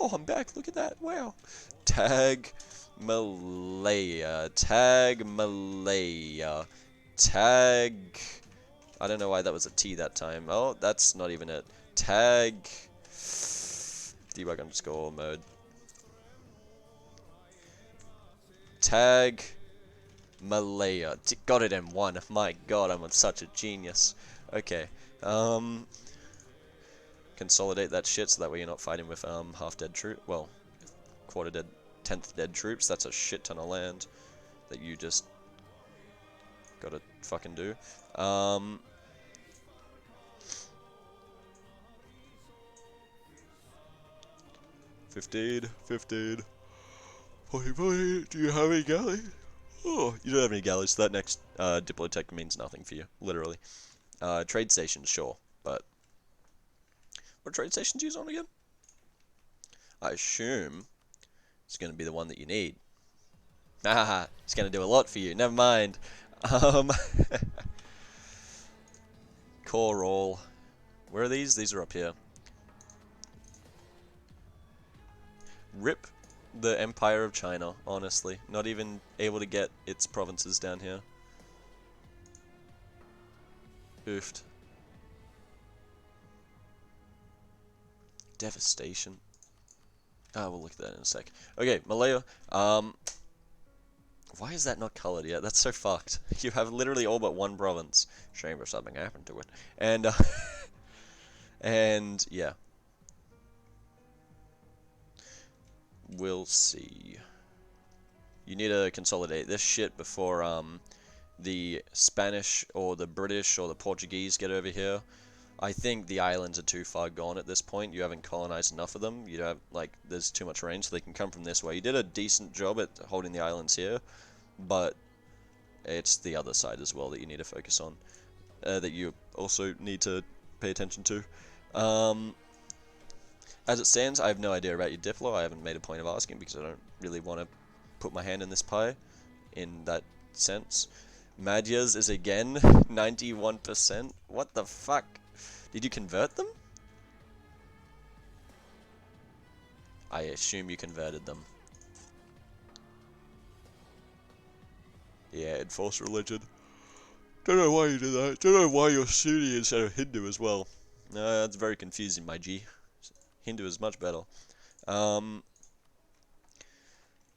Oh, I'm back. Look at that. Wow. Tag Malaya. Tag Malaya. Tag... I don't know why that was a T that time. Oh, that's not even it. Tag... debug underscore mode. Tag... Malaya. Got it in one. My god, I'm such a genius. Okay. Consolidate that shit so that way you're not fighting with half dead troop. Well, quarter dead, 10th dead troops. That's a shit ton of land that you just gotta fucking do. 15, 15, 40, 40. Do you have any galleys? Oh, you don't have any galleys, so that next Diplotech means nothing for you, literally. Trade stations, sure, but what trade stations use on again? I assume it's going to be the one that you need. Haha, it's going to do a lot for you, never mind. Core roll. Where are these? These are up here. Rip the Empire of China, honestly. Not even able to get its provinces down here. Oofed. Devastation. Ah, we'll look at that in a sec. Okay, Malaya. Why is that not colored yet? That's so fucked. You have literally all but one province. Shame if something happened to it. And, and, yeah. We'll see. You need to consolidate this shit before, the Spanish or the British or the Portuguese get over here. I think the islands are too far gone at this point. You haven't colonized enough of them. You don't, like, there's too much range, so they can come from this way. You did a decent job at holding the islands here, but it's the other side as well that you need to focus on, that you also need to pay attention to. As it stands, I have no idea about your Diplo. I haven't made a point of asking because I don't really want to put my hand in this pie in that sense. Madhya's is again 91%. What the fuck? Did you convert them? I assume you converted them. Yeah, enforce religion. Don't know why you did that. Don't know why you're Sunni instead of Hindu as well. That's very confusing, my G. Hindu is much better.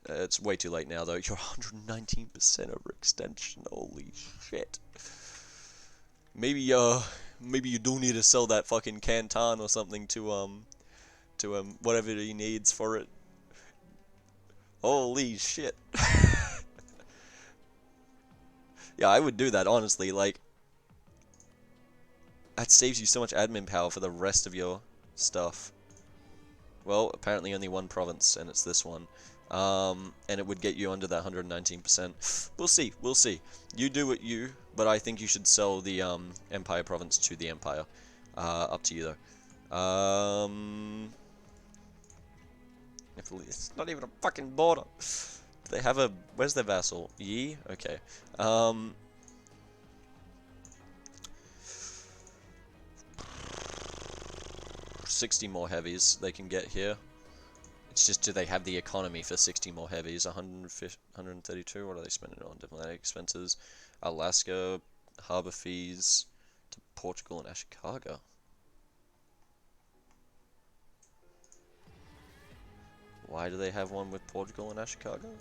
It's way too late now, though. You're 119% overextension. Holy shit. Maybe you do need to sell that fucking Canton or something to whatever he needs for it. Holy shit. Yeah, I would do that, honestly. Like, that saves you so much admin power for the rest of your stuff. Well, apparently only one province, and it's this one. And it would get you under that 119%. We'll see, we'll see. You do what you, but I think you should sell the Empire province to the Empire. Up to you, though. It's not even a fucking border. They have a... Where's their vassal? Yi? Okay. 60 more heavies they can get here. It's just, do they have the economy for 60 more heavies? 132? What are they spending on? Diplomatic expenses. Alaska, harbor fees, to Portugal and Ashikaga. Why do they have one with Portugal and Ashikaga?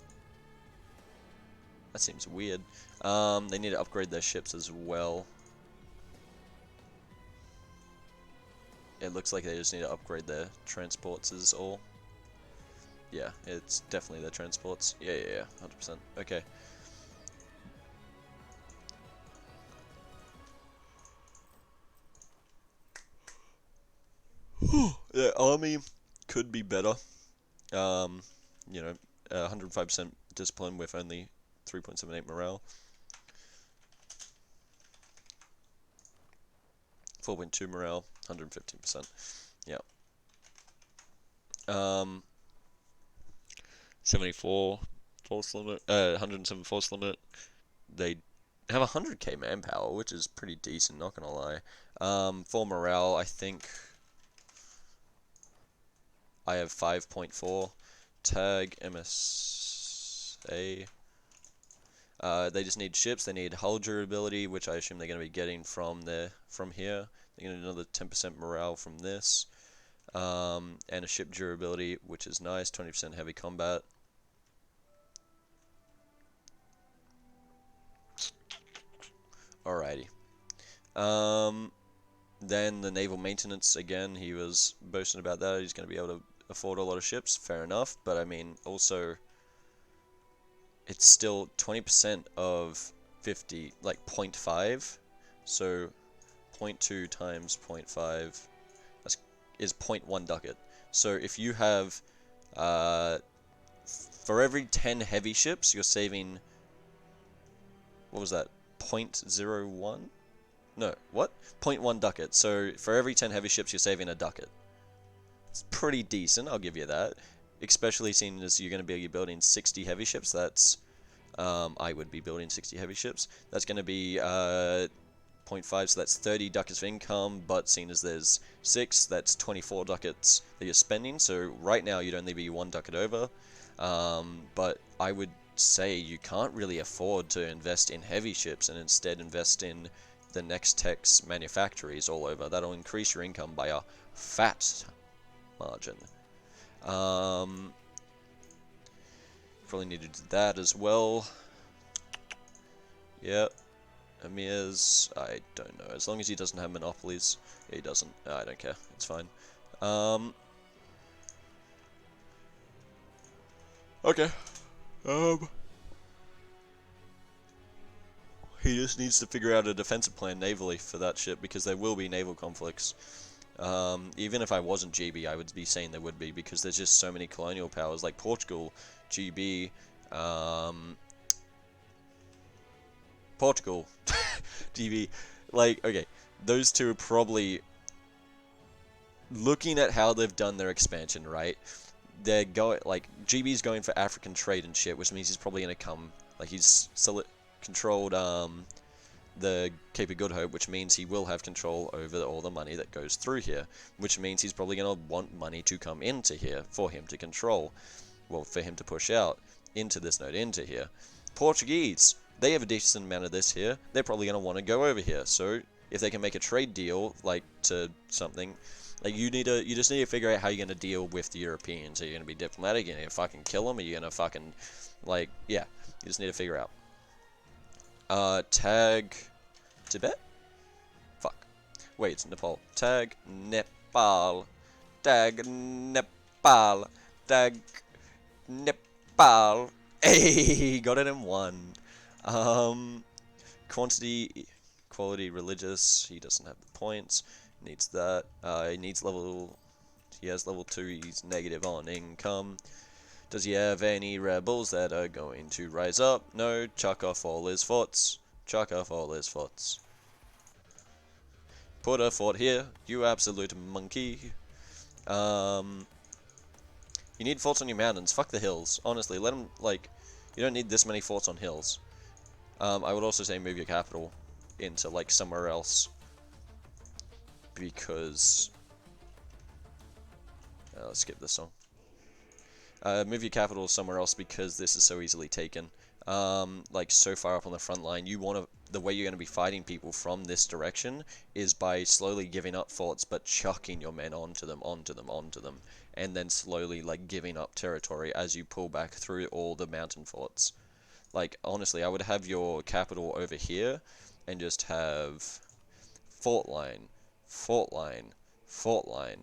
That seems weird. They need to upgrade their ships as well. It looks like they just need to upgrade their transports is all. Yeah, it's definitely their transports. Yeah, 100%. Okay. The army could be better. You know, 105% discipline with only 3.78 morale. 4.2 morale, 115%. Yeah. 74 force limit, 107 force limit. They have 100k manpower, which is pretty decent, not gonna lie. For morale, I think I have 5.4. Tag MSA. They just need ships. They need hull durability, which I assume they're going to be getting from here. They're going to need another 10% morale from this. And a ship durability, which is nice. 20% heavy combat. Alrighty. Then the naval maintenance, again, he was boasting about that. He's going to be able to afford a lot of ships. Fair enough. But, I mean, also, it's still 20% of 50, like 0.5. So, 0.2 times 0.5 is 0.1 ducat. So, if you have, for every 10 heavy ships, you're saving, what was that, 0.01? No, what? 0.1 ducat. So for every 10 heavy ships, you're saving a ducat. It's pretty decent, I'll give you that. Especially seeing as you're going to be building 60 heavy ships. That's, I would be building 60 heavy ships. That's going to be 0.5, so that's 30 ducats of income. But seeing as there's 6, that's 24 ducats that you're spending. So right now, you'd only be 1 ducat over. But I would say you can't really afford to invest in heavy ships and instead invest in the next tech's manufactories all over. That'll increase your income by a fat margin. Probably need to do that as well. Yep. Amir's, I don't know. As long as he doesn't have monopolies. He doesn't. I don't care. It's fine. Okay. He just needs to figure out a defensive plan navally for that ship, because there will be naval conflicts. Even if I wasn't GB, I would be saying there would be, because there's just so many colonial powers, like Portugal, GB, Portugal, GB, like, okay, those two are probably, looking at how they've done their expansion, right, they're going, like, GB's going for African trade and shit, which means he's probably going to come, like, he's controlled the Cape of Good Hope, which means he will have control over all the money that goes through here, which means he's probably going to want money to come into here for him to control, well, for him to push out into this node, into here. Portuguese, they have a decent amount of this here, they're probably going to want to go over here, so if they can make a trade deal, like, to something, like, you just need to figure out how you're going to deal with the Europeans. Are you going to be diplomatic? Are you going to fucking kill them? Are you going to fucking, like, yeah, you just need to figure out. Tag Tibet? Fuck. Wait, it's Nepal. Tag Nepal. Tag Nepal. Tag Nepal. Hey, got it in one. Quantity, quality, religious. He doesn't have the points. Needs that. He needs level. He has level 2. He's negative on income. Does he have any rebels that are going to rise up? No. Chuck off all his forts. Chuck off all his forts. Put a fort here, you absolute monkey. You need forts on your mountains. Fuck the hills. Honestly, let them, like, you don't need this many forts on hills. I would also say move your capital into, like, somewhere else. Because... let's skip this song. Move your capital somewhere else because this is so easily taken. Like, so far up on the front line, you want to, the way you're going to be fighting people from this direction is by slowly giving up forts, but chucking your men onto them, and then slowly, like, giving up territory as you pull back through all the mountain forts. Like, honestly, I would have your capital over here, and just have fort line, fort line, fort line,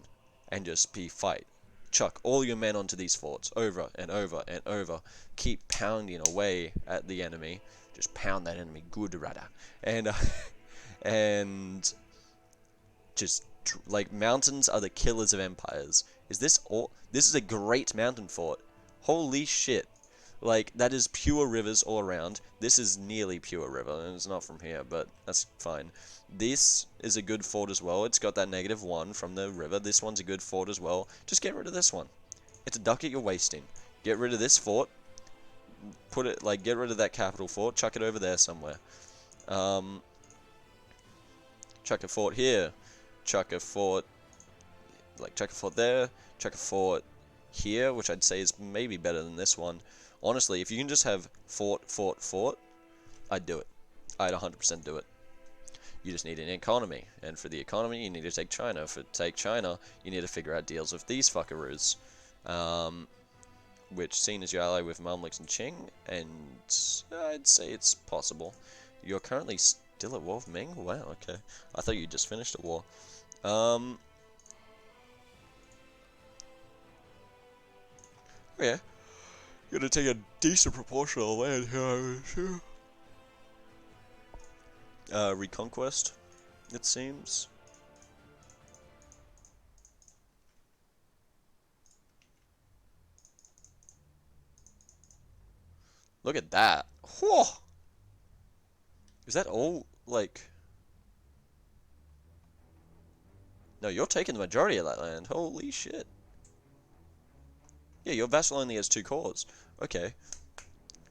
and just be fight. Chuck all your men onto these forts, over and over and over. Keep pounding away at the enemy. Just pound that enemy good, rada. And just, like, mountains are the killers of empires. Is this all? This is a great mountain fort. Holy shit. Like, that is pure rivers all around. This is nearly pure river, and it's not from here, but that's fine. This is a good fort as well. It's got that -1 from the river. This one's a good fort as well. Just get rid of this one. It's a ducat you're wasting. Get rid of this fort. Put it, like, get rid of that capital fort. Chuck it over there somewhere. Chuck a fort here. Chuck a fort, like, chuck a fort there. Chuck a fort here, which I'd say is maybe better than this one. Honestly, if you can just have fort, fort, fort, I'd do it. I'd 100% do it. You just need an economy, and for the economy, you need to take China. For take China, you need to figure out deals with these fuckaroos. Which, seen as your ally with Mamluks and Qing, and I'd say it's possible. You're currently still at war with Ming? Wow, okay. I thought you just finished a war. Oh yeah. You're gonna take a decent proportion of land here, Reconquest, it seems. Look at that. Whoa! Is that all, like... No, you're taking the majority of that land. Holy shit. Yeah, your vassal only has 2 cores. Okay.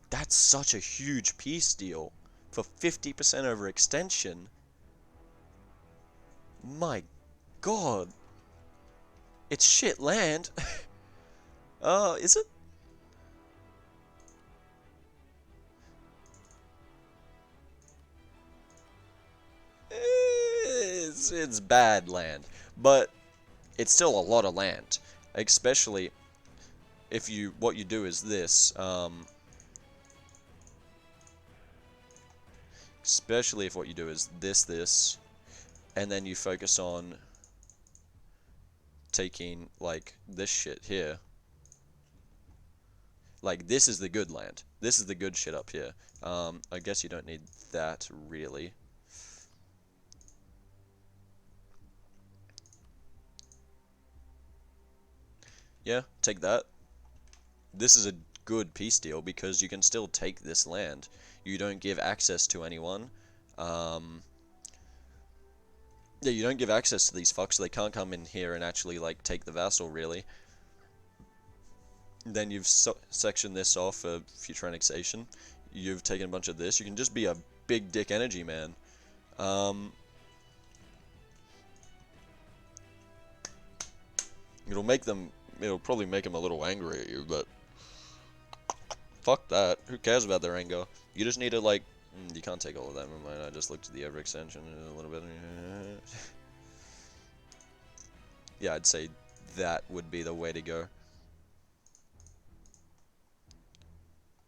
That's such a huge peace deal. For 50% over extension. My god. It's shit land. Is it? It's bad land. But it's still a lot of land. Especially if what you do is this. Especially if what you do is this, and then you focus on taking, like, this shit here. Like, this is the good land. This is the good shit up here. I guess you don't need that, really. Yeah, take that. This is a good peace deal because you can still take this land. You don't give access to anyone. Yeah, you don't give access to these fucks, so they can't come in here and actually, like, take the vassal, really. Then you've sectioned this off for future annexation. You've taken a bunch of this. You can just be a big dick energy man. It'll probably make them a little angry at you, but fuck that. Who cares about their anger? You just need to, like, you can't take all of that. Never mind, I just looked at the overextension a little bit. Yeah, I'd say that would be the way to go.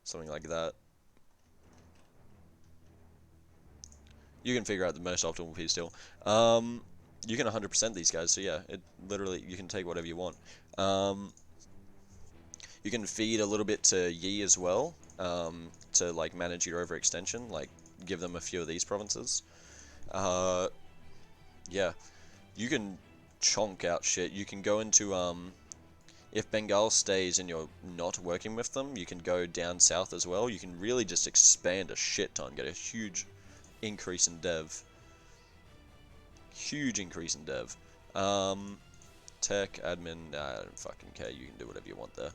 Something like that. You can figure out the most optimal piece deal. You can 100% these guys, so yeah, it literally, you can take whatever you want. You can feed a little bit to Yi as well, to, like, manage your overextension, like, give them a few of these provinces. Yeah, you can chonk out shit. You can go into, if Bengal stays and you're not working with them, you can go down south as well. You can really just expand a shit ton, get a huge increase in dev. Huge increase in dev. Tech, admin, I don't fucking care. You can do whatever you want there.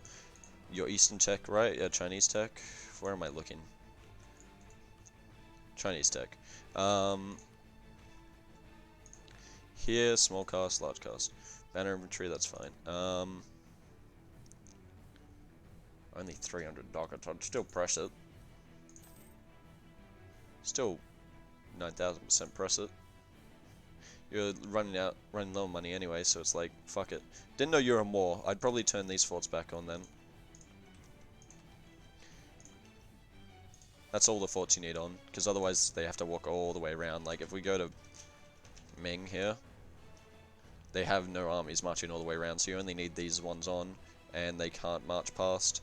Your Eastern Tech, right? Yeah, Chinese Tech. Where am I looking? Chinese Tech. Here, small cast, large cast. Banner infantry, that's fine. Only 300 dockets. I'd still press it. Still 9,000% press it. You're running low on money anyway, so it's like, fuck it. Didn't know you were in war. I'd probably turn these forts back on then. That's all the forts you need on, because otherwise they have to walk all the way around. Like, if we go to Ming here, they have no armies marching all the way around, so you only need these ones on, and they can't march past.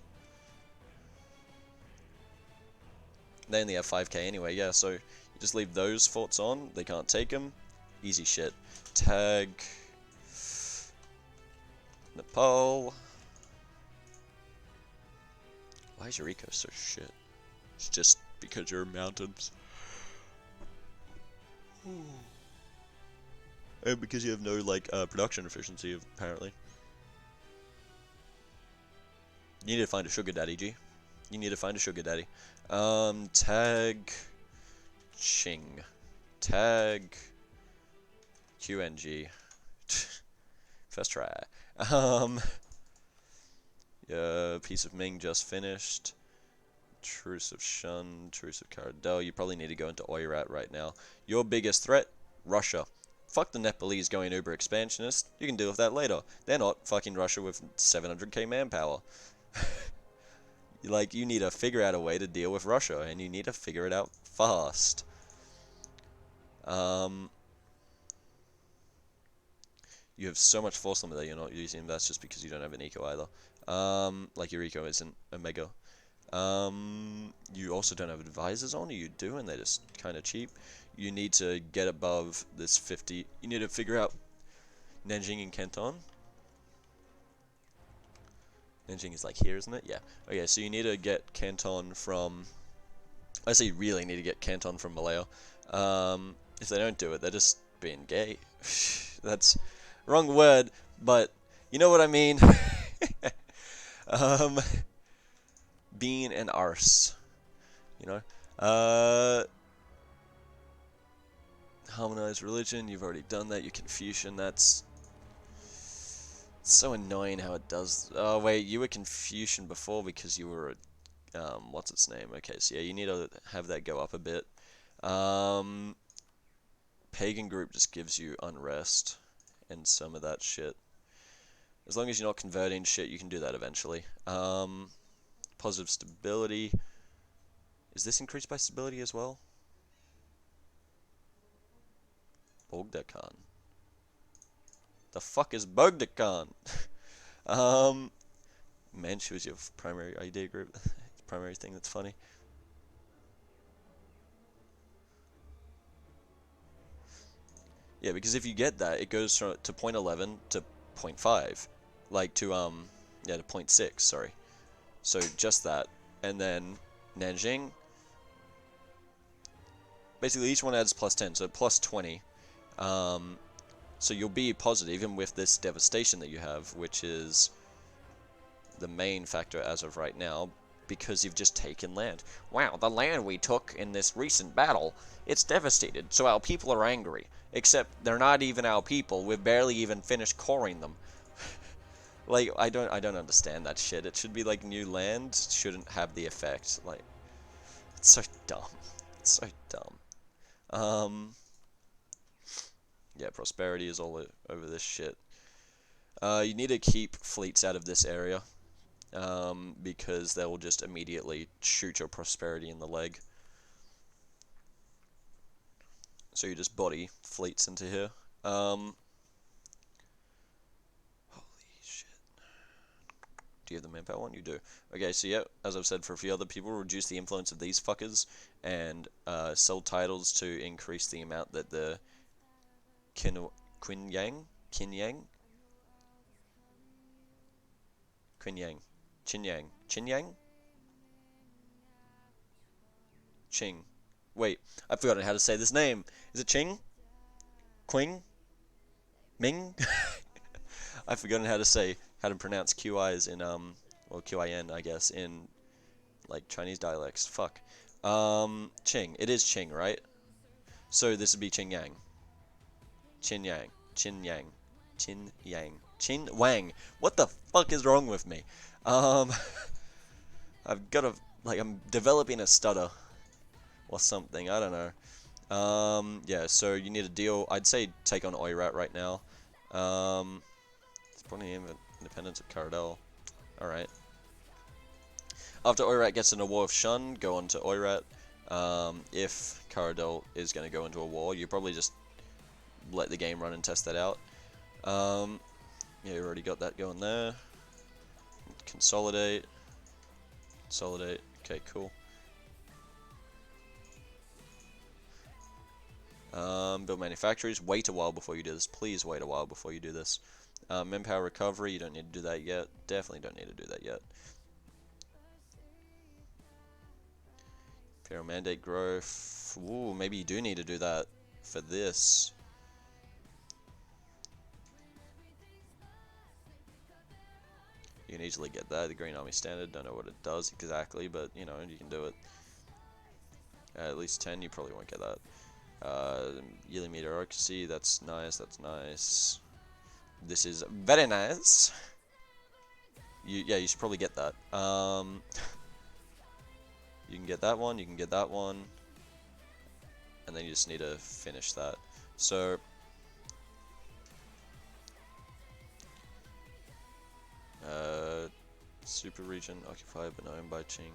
They only have 5k anyway, yeah, so you just leave those forts on, they can't take them. Easy shit. Tag Nepal. Why is your eco so shit? It's just because you're mountains. And because you have no, like, production efficiency, apparently. You need to find a sugar daddy, G. You need to find a sugar daddy. Tag Qing. Tag QNG. First try. Yeah, Peace of Ming just finished. Truce of Shun, Truce of Karadel. You probably need to go into Oirat right now. Your biggest threat? Russia. Fuck the Nepalese going uber expansionist. You can deal with that later. They're not fucking Russia with 700k manpower. Like, you need to figure out a way to deal with Russia, and you need to figure it out fast. You have so much force limit that you're not using. That's just because you don't have an eco either. Like your eco isn't Omega. You also don't have advisors on, or you do, and they're just kind of cheap. You need to get above this 50. You need to figure out Nanjing and Canton. Nanjing is like here, isn't it? Yeah. Okay, so you need to get Canton from... I say you really need to get Canton from Malaya. If they don't do it, they're just being gay. That's wrong word, but you know what I mean. Being an arse, you know. Harmonize religion. You've already done that. You're Confucian. That's so annoying how it does. Oh wait, you were Confucian before because you were a what's its name? Okay, so yeah, you need to have that go up a bit. Pagan group just gives you unrest and some of that shit. As long as you're not converting shit, you can do that eventually. Positive stability. Is this increased by stability as well? Bogdakan. The fuck is Bogdakan? Mensch was your primary ID group. Primary thing that's funny. Yeah, because if you get that, it goes from to 0.11 to 0.5, like to yeah, to 0.6. Sorry. So just that, and then Nanjing. Basically, each one adds +10, so +20. So you'll be positive even with this devastation that you have, which is the main factor as of right now, because you've just taken land. Wow, the land we took in this recent battle, it's devastated, so our people are angry. Except they're not even our people. We've barely even finished coring them. Like, I don't understand that shit. It should be like new land shouldn't have the effect. Like, it's so dumb. It's so dumb. Yeah, prosperity is all over this shit. You need to keep fleets out of this area. Because they will just immediately shoot your prosperity in the leg. So you just body fleets into here. Holy shit. Do you have the manpower one? You do. Okay, so yeah, as I've said for a few other people, reduce the influence of these fuckers and sell titles to increase the amount that the Qinyang? Ching. Wait, I've forgotten how to say this name. Is it Ching? Qing? Ming? I've forgotten how to pronounce QIs in or QIN I guess in like Chinese dialects. Fuck. Qing. It is Qing, right? So this would be Qing Yang. Qin Yang. Qin Yang. Qin Yang. Qin Wang. What the fuck is wrong with me? I've got I'm developing a stutter or something. I don't know. Yeah, so you need to deal. I'd say take on Oirat right now. It's probably independence of Karadel. Alright. After Oirat gets in a war with Shun, go on to Oirat. If Karadel is going to go into a war, you probably just let the game run and test that out. Yeah, you already got that going there. Consolidate. Consolidate. Okay, cool. Build manufactories. Wait a while before you do this. Please wait a while before you do this. Manpower recovery. You don't need to do that yet. Definitely don't need to do that yet. Imperial mandate growth. Ooh, maybe you do need to do that for this. You can easily get that. The Green Army Standard. Don't know what it does exactly, but you know, you can do it. At least 10, you probably won't get that. Yearly meteorocracy, that's nice, that's nice. This is very nice. Yeah, you should probably get that. You can get that one, you can get that one, and then you just need to finish that. So, super region occupied but not owned by Qing.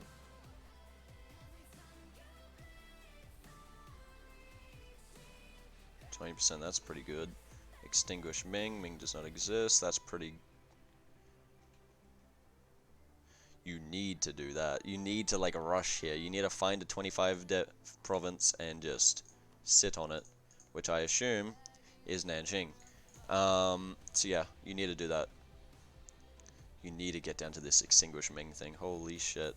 %, that's pretty good. Extinguish Ming. Ming does not exist. That's pretty. You need to do that. You need to like rush here. You need to find a 25 province and just sit on it, which I assume is Nanjing. So yeah, you need to do that. You need to get down to this Extinguish Ming thing. Holy shit.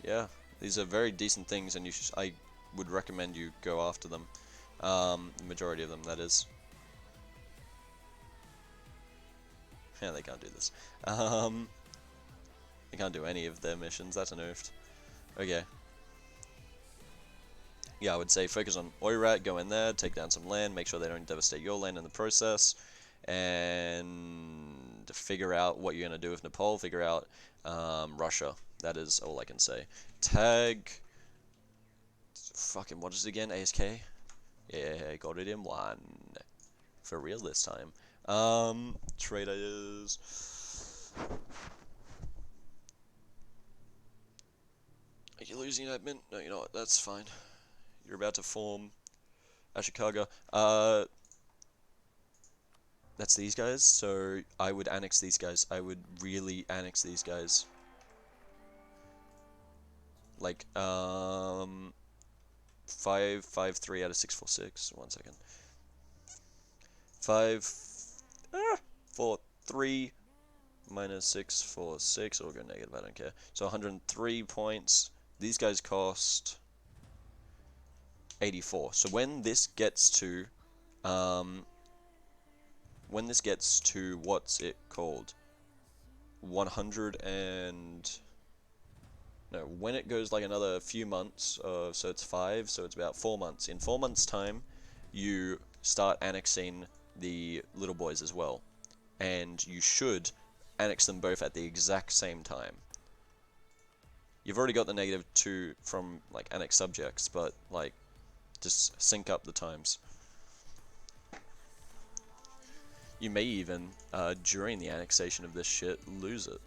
Yeah, these are very decent things, and I would recommend you go after them. The majority of them, that is. Yeah, they can't do this. They can't do any of their missions. That's nerfed. Okay. Yeah, I would say focus on Oirat, go in there, take down some land, make sure they don't devastate your land in the process, and figure out what you're going to do with Nepal, figure out Russia. That is all I can say. Tag... Fucking, what is it again? ASK? Yeah, got it in one. For real this time. Traders... Are you losing admin? No, you're not. That's fine. You're about to form Ashikaga. That's these guys, so I would annex these guys. I would really annex these guys. Like, 553 out of 646. 1 second. 4 3 minus 646. It'll go negative, I don't care. So 103 points. These guys cost 84. So when this gets to what's it called? 100 and no, when it goes like another few months, so it's 5, so it's about 4 months. In 4 months' time, you start annexing the little boys as well, and you should annex them both at the exact same time. You've already got the -2 from like annex subjects, but like just sync up the times. You may even, during the annexation of this shit, lose it.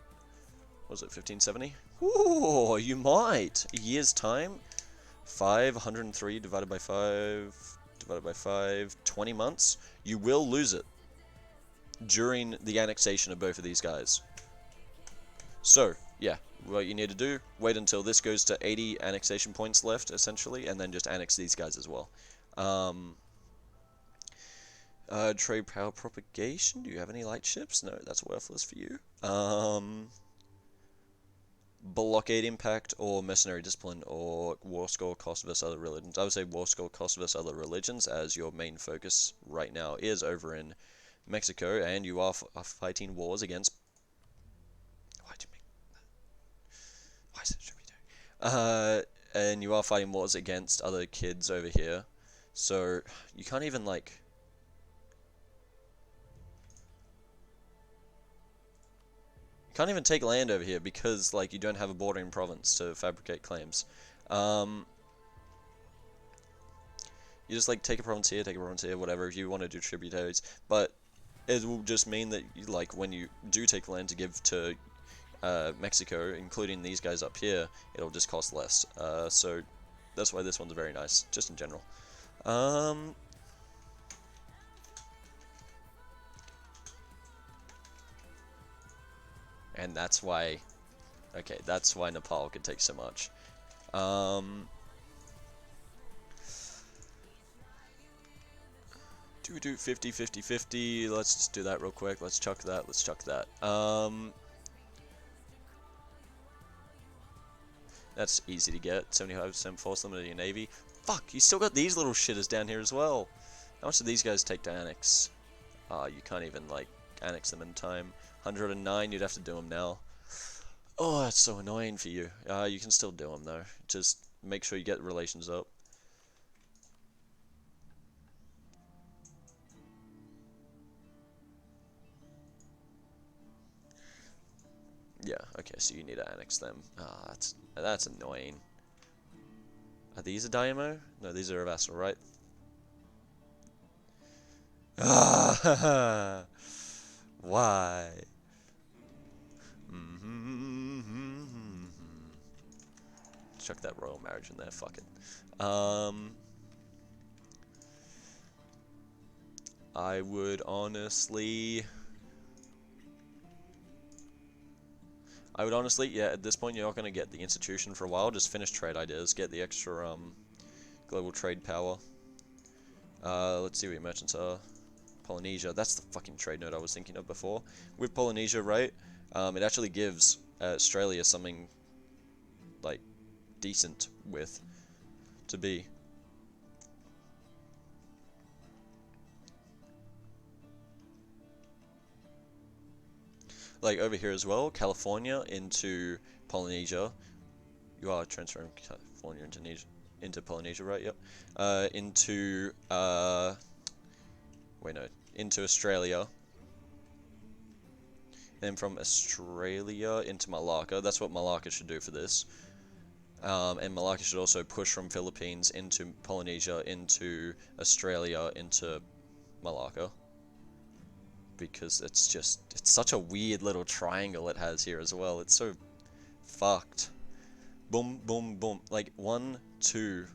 What was it, 1570? Ooh, you might! A year's time? 103 divided by 5, divided by 5, 20 months? You will lose it during the annexation of both of these guys. So, yeah, what you need to do, wait until this goes to 80 annexation points left, essentially, and then just annex these guys as well. Trade power propagation. Do you have any light ships? No, that's worthless for you. Blockade impact or mercenary discipline or war score cost versus other religions. I would say war score cost versus other religions, as your main focus right now is over in Mexico, and you are fighting wars against. Why do you make that? Why is it tributary? And you are fighting wars against other kids over here, so you can't even like. Can't even take land over here because, like, you don't have a bordering province to fabricate claims. You just, like, take a province here, whatever, if you want to do tributaries. But it will just mean that, like, when you do take land to give to Mexico, including these guys up here, it'll just cost less. So that's why this one's very nice, just in general. And that's why, okay, that's why Nepal could take so much. Do we do 50, 50, 50? Let's just do that real quick. Let's chuck that, let's chuck that. That's easy to get. 75% force limit of your navy. Fuck, you still got these little shitters down here as well. How much do these guys take to annex? You can't even, like, annex them in time. 109, you'd have to do them now. Oh, that's so annoying for you. You can still do them though. Just make sure you get relations up. Yeah, okay, so you need to annex them. Ah, that's annoying. Are these a Daimyo? No, these are a vassal, right? Ah, why? Chuck that royal marriage in there, fuck it. I would honestly... yeah, at this point you're not going to get the institution for a while. Just finish trade ideas, get the extra global trade power. Let's see what your merchants are. Polynesia, that's the fucking trade node I was thinking of before. With Polynesia, right, it actually gives Australia something, like, decent with to be. Like, over here as well, California into Polynesia. You are transferring California into Polynesia, right? Yep. Wait, no, into Australia. Then from Australia into Malacca. That's what Malacca should do for this. And Malacca should also push from Philippines into Polynesia, into Australia, into Malacca. Because it's such a weird little triangle it has here as well. It's so fucked. Boom, boom, boom. Like 1, 2,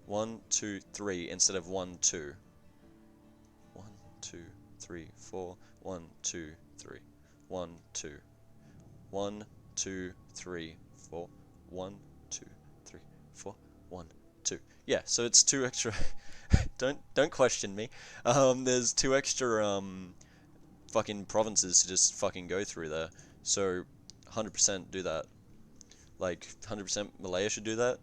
1, 2, 3 instead of 1, 2. 1, 2, 3, 4. 1, 2, 3. 1, 2. 1, 2, 3, 4. 1, 2, 3, 4. 1, 2. Yeah, so it's 2 extra. don't question me. There's 2 extra fucking provinces to just fucking go through there. So 100% do that. Like 100% Malaya should do that.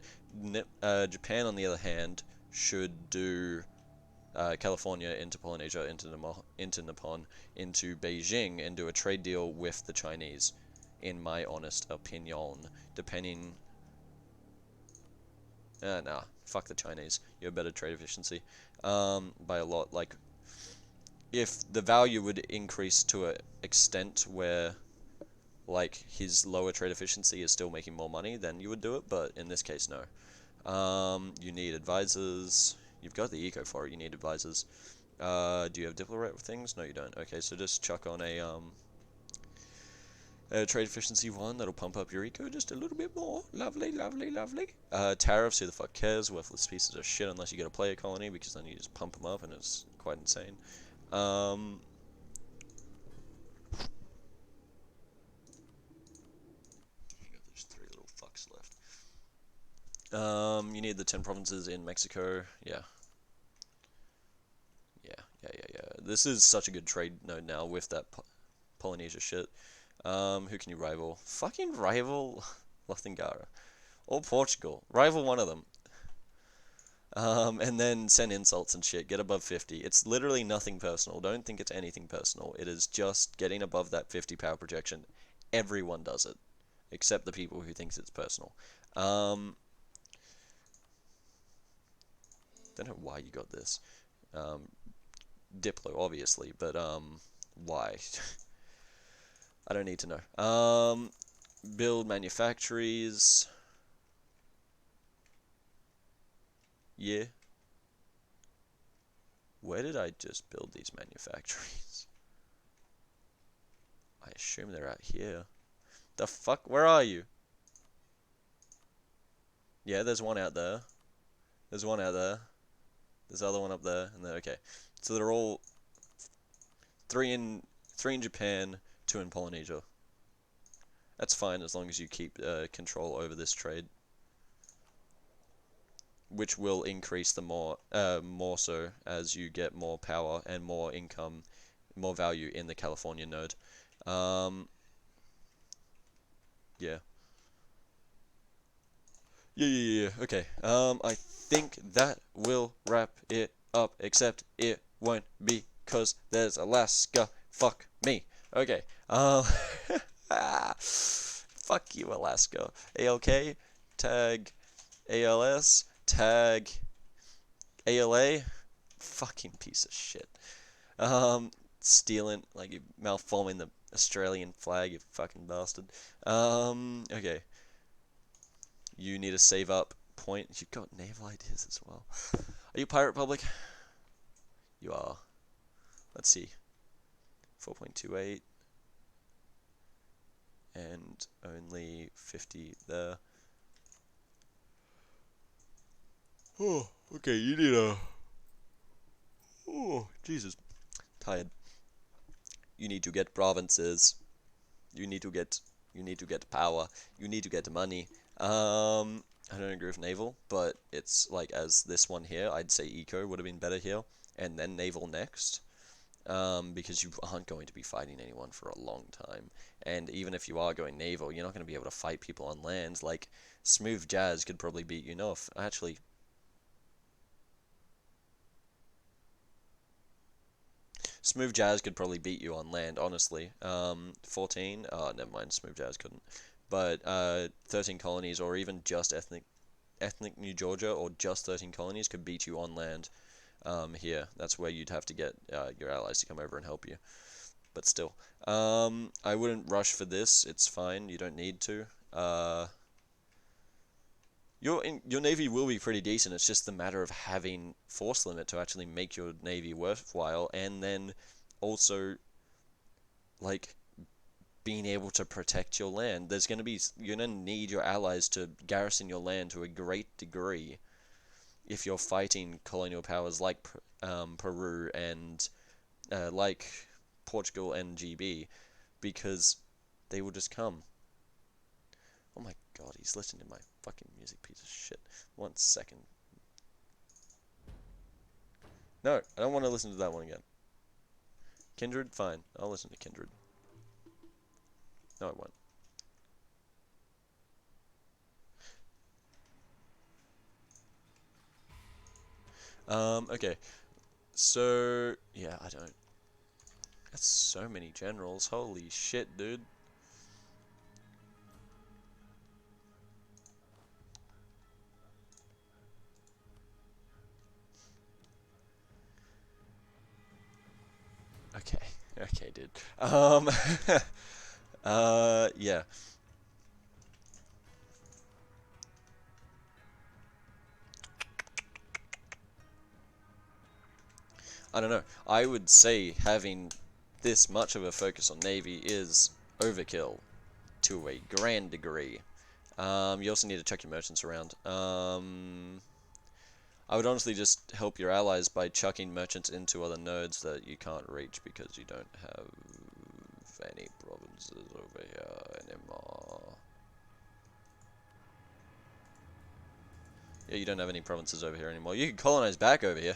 Japan, on the other hand, should do California into Polynesia, into Nippon, into Beijing, and do a trade deal with the Chinese, in my honest opinion. Depending... nah, fuck the Chinese. You have better trade efficiency. By a lot. Like, if the value would increase to an extent where, like, his lower trade efficiency is still making more money, then you would do it, but in this case, no. You need advisors. You've got the eco for it, you need advisors. Do you have diplomat things? No, you don't. Okay, so just chuck on a trade efficiency 1, that'll pump up your eco just a little bit more. Lovely, lovely, lovely. Tariffs, who the fuck cares? Worthless pieces of shit unless you get a player colony, because then you just pump them up and it's quite insane. There's 3 little fucks left. You need the 10 provinces in Mexico. Yeah. Yeah. This is such a good trade node now with that Polynesia shit. Who can you rival? Fucking rival Lothingara. Or Portugal. Rival one of them. And then send insults and shit. Get above 50. It's literally nothing personal. Don't think it's anything personal. It is just getting above that 50 power projection. Everyone does it. Except the people who thinks it's personal. Don't know why you got this. Diplo, obviously, but why? I don't need to know. Build manufactories. Yeah. Where did I just build these manufactories? I assume they're out here. The fuck? Where are you? Yeah, there's one out there. There's one out there. There's the other one up there, and then okay. So they're all three in Japan, 2 in Polynesia. That's fine as long as you keep control over this trade, which will increase the more so as you get more power and more income, more value in the California node. Yeah. Yeah. Okay. I think that will wrap it up, except it won't because there's Alaska. Fuck me. Okay. Fuck you, Alaska. ALK, tag ALS, tag ALA. Fucking piece of shit. Stealing, like, you malforming the Australian flag, you fucking bastard. Okay. You need to save up point. You've got naval ideas as well. Are you Pirate Republic? You are. Let's see. 4.28. And only 50 there. Oh, okay, you need a... Oh, Jesus. Tired. You need to get provinces. You need to get power. You need to get money. I don't agree with naval, but it's like as this one here, I'd say eco would have been better here, and then naval next. Because you aren't going to be fighting anyone for a long time. And even if you are going naval, you're not going to be able to fight people on land. Like, Smooth Jazz could probably beat you. No, actually... Smooth Jazz could probably beat you on land, honestly. 14? Oh, never mind, Smooth Jazz couldn't. But 13 colonies, or even just ethnic New Georgia, or just 13 colonies could beat you on land. Here, that's where you'd have to get your allies to come over and help you. But still, I wouldn't rush for this. It's fine. You don't need to. Your navy will be pretty decent. It's just the matter of having force limit to actually make your navy worthwhile, and then also like being able to protect your land. You're gonna need your allies to garrison your land to a great degree if you're fighting colonial powers like Peru and like Portugal and GB, because they will just come. Oh my god, he's listening to my fucking music, piece of shit. 1 second. No, I don't want to listen to that one again. Kindred? Fine. I'll listen to Kindred. No, I won't. Okay. So, yeah, I don't... That's so many generals. Holy shit, dude. Okay. Okay, dude. Yeah. I don't know. I would say having this much of a focus on Navy is overkill to a grand degree. You also need to check your merchants around. I would honestly just help your allies by chucking merchants into other nodes that you can't reach because you don't have any provinces over here anymore. Yeah, you don't have any provinces over here anymore. You can colonize back over here.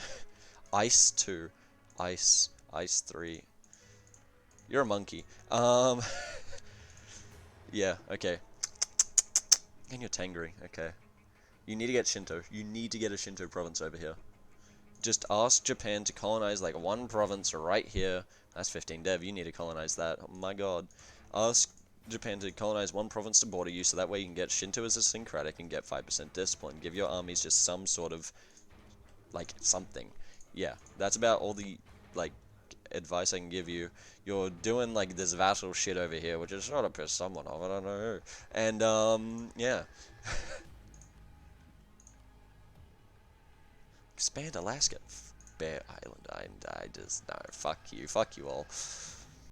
Ice 2. Ice 3. You're a monkey. Yeah, okay. And you're Tengri, okay. You need to get Shinto. You need to get a Shinto province over here. Just ask Japan to colonize like one province right here. That's 15 dev. You need to colonize that. Oh my god. Ask Japan to colonize one province to border you so that way you can get Shinto as a syncretic and get 5% discipline. Give your armies just some sort of, like, something. Yeah, that's about all the, like, advice I can give you. You're doing, like, this vassal shit over here, which is sort of pissed someone off. I don't know who. And, yeah. Expand Alaska. Bear Island. I just, no, fuck you all.